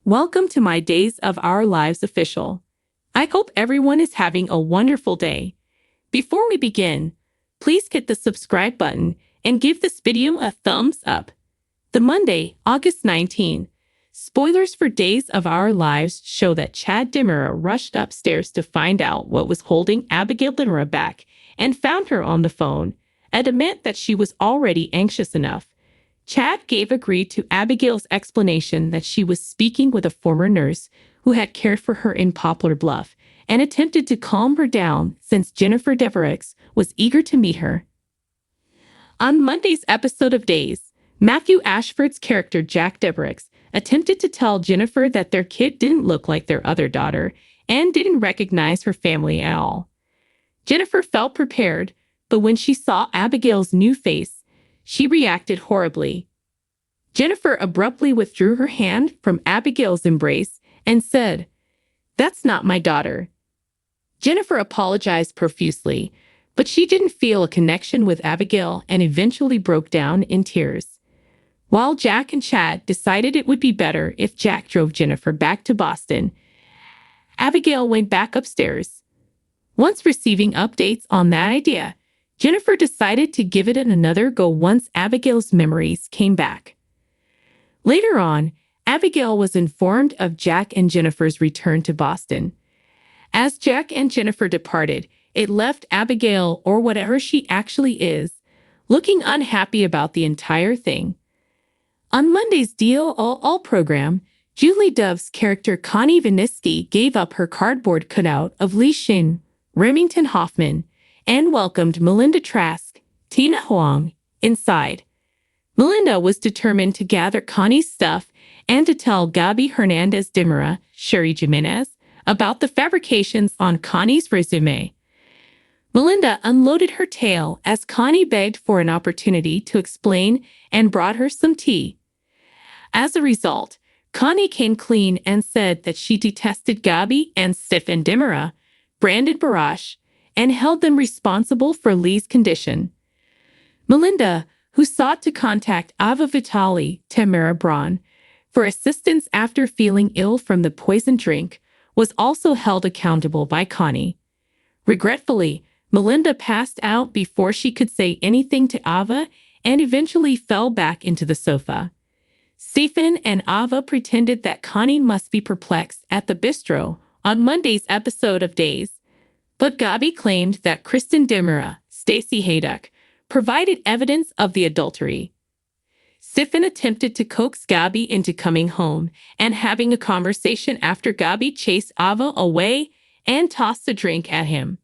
Welcome to my Days of Our Lives official. I hope everyone is having a wonderful day. Before we begin, please hit the subscribe button and give this video a thumbs up. The Monday, August 19. Spoilers for Days of Our Lives show that Chad Dimera rushed upstairs to find out what was holding Abigail Dimera back and found her on the phone, adamant that she was already anxious enough. Chad gave agree to Abigail's explanation that she was speaking with a former nurse who had cared for her in Poplar Bluff and attempted to calm her down since Jennifer Devereaux was eager to meet her. On Monday's episode of Days, Matthew Ashford's character Jack Devereaux attempted to tell Jennifer that their kid didn't look like their other daughter and didn't recognize her family at all. Jennifer felt prepared, but when she saw Abigail's new face, she reacted horribly. Jennifer abruptly withdrew her hand from Abigail's embrace and said, "That's not my daughter." Jennifer apologized profusely, but she didn't feel a connection with Abigail and eventually broke down in tears. While Jack and Chad decided it would be better if Jack drove Jennifer back to Boston, Abigail went back upstairs. Once receiving updates on that idea, Jennifer decided to give it another go once Abigail's memories came back. Later on, Abigail was informed of Jack and Jennifer's return to Boston. As Jack and Jennifer departed, it left Abigail, or whatever she actually is, looking unhappy about the entire thing. On Monday's DOL program, Julie Dove's character Connie Vinisky gave up her cardboard cutout of Li Xin, Remington Hoffman, and welcomed Melinda Trask, Tina Huang, inside. Melinda was determined to gather Connie's stuff and to tell Gabi Hernandez Dimera, Sherry Jimenez, about the fabrications on Connie's resume. Melinda unloaded her tale as Connie begged for an opportunity to explain and brought her some tea. As a result, Connie came clean and said that she detested Gabi and Stefan Dimera, Brandon Barash, and held them responsible for Lee's condition. Melinda, who sought to contact Ava Vitali Tamara Braun for assistance after feeling ill from the poisoned drink, was also held accountable by Connie. Regretfully, Melinda passed out before she could say anything to Ava and eventually fell back into the sofa. Stephen and Ava pretended that Connie must be perplexed at the bistro on Monday's episode of Days, but Gabi claimed that Kristen Dimera, Stacey Haydock, provided evidence of the adultery. Stephen attempted to coax Gabi into coming home and having a conversation after Gabi chased Ava away and tossed a drink at him.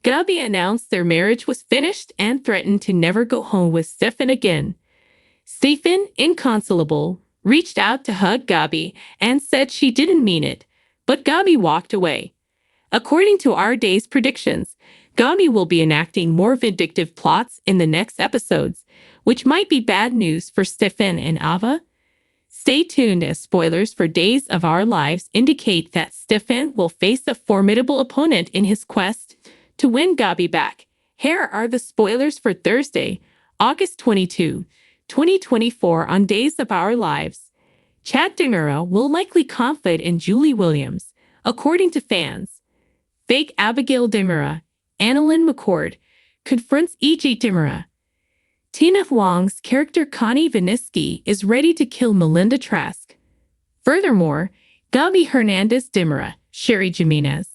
Gabi announced their marriage was finished and threatened to never go home with Stephen again. Stephen, inconsolable, reached out to hug Gabi and said she didn't mean it, but Gabi walked away. According to our day's predictions, Gabi will be enacting more vindictive plots in the next episodes, which might be bad news for Stefan and Ava. Stay tuned as spoilers for Days of Our Lives indicate that Stefan will face a formidable opponent in his quest to win Gabi back. Here are the spoilers for Thursday, August 22, 2024 on Days of Our Lives. Chad Dimera will likely confide in Julie Williams, according to fans. Fake Abigail Dimera, Annalyn McCord, confronts E.J. Dimera. Tina Huang's character Connie Vinisky is ready to kill Melinda Trask. Furthermore, Gabi Hernandez Dimera, Sherry Jimenez,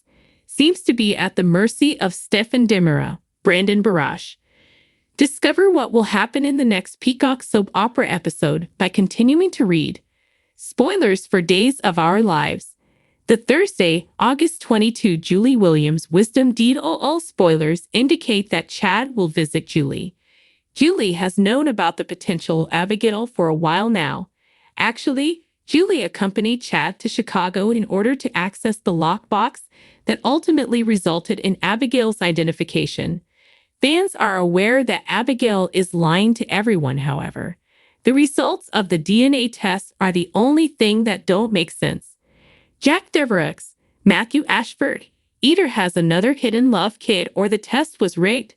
seems to be at the mercy of Stefan Dimera, Brandon Barash. Discover what will happen in the next Peacock soap opera episode by continuing to read. Spoilers for Days of Our Lives. The Thursday, August 22 Julie Williams Wisdom DOL spoilers indicate that Chad will visit Julie. Julie has known about the potential Abigail for a while now. Actually, Julie accompanied Chad to Chicago in order to access the lockbox that ultimately resulted in Abigail's identification. Fans are aware that Abigail is lying to everyone, however. The results of the DNA test are the only thing that don't make sense. Jack Devereaux, Matthew Ashford, either has another hidden love kid or the test was rigged.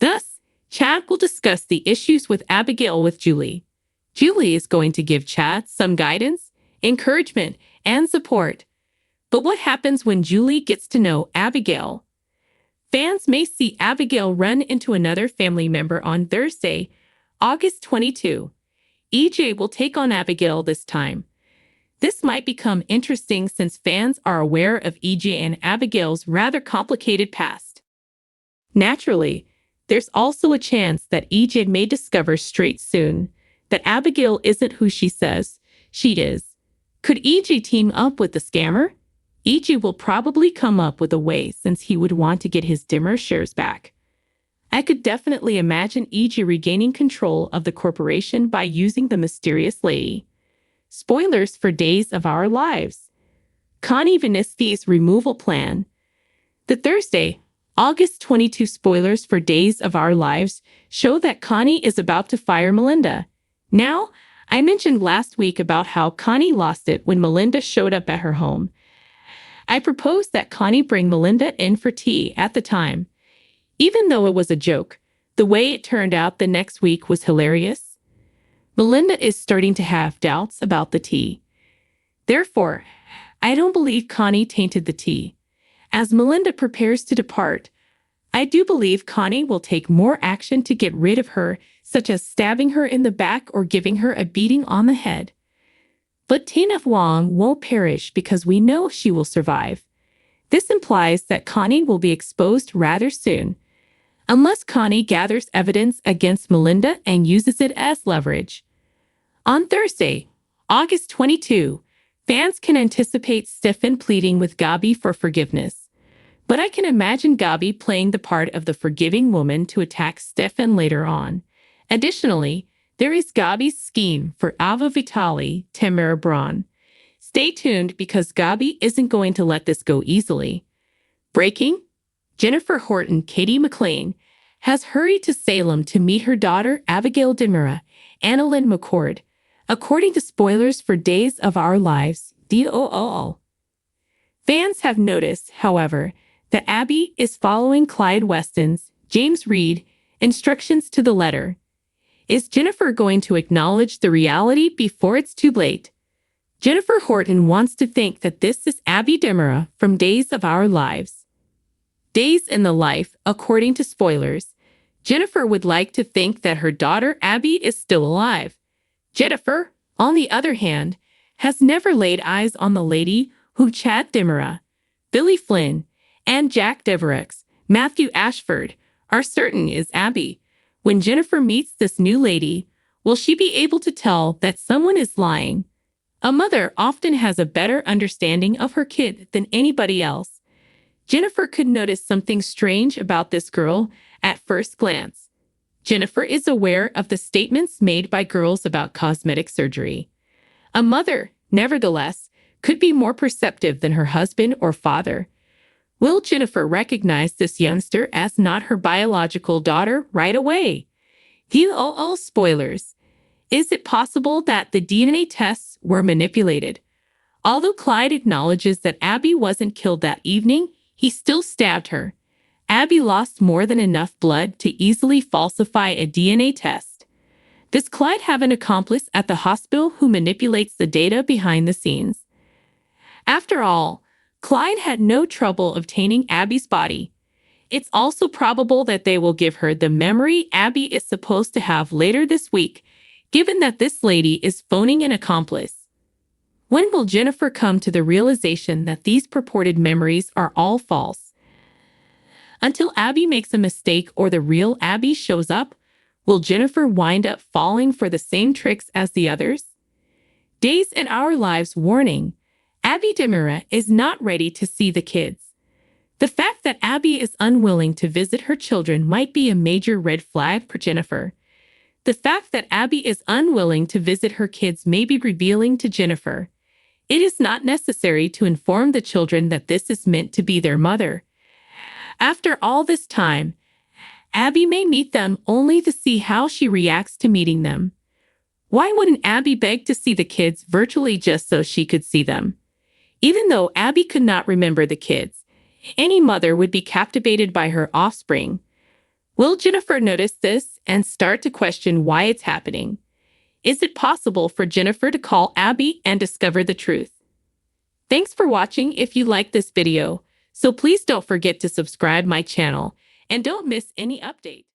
Thus, Chad will discuss the issues with Abigail with Julie. Julie is going to give Chad some guidance, encouragement, and support. But what happens when Julie gets to know Abigail? Fans may see Abigail run into another family member on Thursday, August 22. EJ will take on Abigail this time. This might become interesting since fans are aware of EJ and Abigail's rather complicated past. Naturally, there's also a chance that EJ may discover straight soon that Abigail isn't who she says she is. Could EJ team up with the scammer? EJ will probably come up with a way since he would want to get his dimmer shares back. I could definitely imagine EJ regaining control of the corporation by using the mysterious lady. Spoilers for Days of Our Lives. Connie Viniski's removal plan. The Thursday, August 22 spoilers for Days of Our Lives show that Connie is about to fire Melinda. Now, I mentioned last week about how Connie lost it when Melinda showed up at her home. I proposed that Connie bring Melinda in for tea at the time. Even though it was a joke, the way it turned out the next week was hilarious. Melinda is starting to have doubts about the tea. Therefore, I don't believe Connie tainted the tea. As Melinda prepares to depart, I do believe Connie will take more action to get rid of her, such as stabbing her in the back or giving her a beating on the head. But Tina Huang won't perish because we know she will survive. This implies that Connie will be exposed rather soon, unless Connie gathers evidence against Melinda and uses it as leverage. On Thursday, August 22, fans can anticipate Stefan pleading with Gabi for forgiveness. But I can imagine Gabi playing the part of the forgiving woman to attack Stefan later on. Additionally, there is Gabi's scheme for Ava Vitali, Tamara Braun. Stay tuned because Gabi isn't going to let this go easily. Breaking: Jennifer Horton, Katie McLean, has hurried to Salem to meet her daughter Abigail Demira, Annalyn McCord, according to spoilers for Days of Our Lives, DOOL. Fans have noticed, however, that Abby is following Clyde Weston's, James Reed, instructions to the letter. Is Jennifer going to acknowledge the reality before it's too late? Jennifer Horton wants to think that this is Abby Demira from Days of Our Lives. Days in the life, according to spoilers. Jennifer would like to think that her daughter Abby is still alive. Jennifer, on the other hand, has never laid eyes on the lady who Chad Demira, Billy Flynn, and Jack Deverex, Matthew Ashford, are certain is Abby. When Jennifer meets this new lady, will she be able to tell that someone is lying? A mother often has a better understanding of her kid than anybody else. Jennifer could notice something strange about this girl at first glance. Jennifer is aware of the statements made by girls about cosmetic surgery. A mother, nevertheless, could be more perceptive than her husband or father. Will Jennifer recognize this youngster as not her biological daughter right away? DOO spoilers. Is it possible that the DNA tests were manipulated? Although Clyde acknowledges that Abby wasn't killed that evening, he still stabbed her. Abby lost more than enough blood to easily falsify a DNA test. Does Clyde have an accomplice at the hospital who manipulates the data behind the scenes? After all, Clyde had no trouble obtaining Abby's body. It's also probable that they will give her the memory Abby is supposed to have later this week, given that this lady is phoning an accomplice. When will Jennifer come to the realization that these purported memories are all false? Until Abby makes a mistake or the real Abby shows up, will Jennifer wind up falling for the same tricks as the others? Days in Our Lives warning. Abby Demira is not ready to see the kids. The fact that Abby is unwilling to visit her children might be a major red flag for Jennifer. The fact that Abby is unwilling to visit her kids may be revealing to Jennifer. It is not necessary to inform the children that this is meant to be their mother. After all this time, Abby may meet them only to see how she reacts to meeting them. Why wouldn't Abby beg to see the kids virtually just so she could see them? Even though Abby could not remember the kids, any mother would be captivated by her offspring. Will Jennifer notice this and start to question why it's happening? Is it possible for Jennifer to call Abby and discover the truth? Thanks for watching if you like this video. So please don't forget to subscribe my channel and don't miss any update.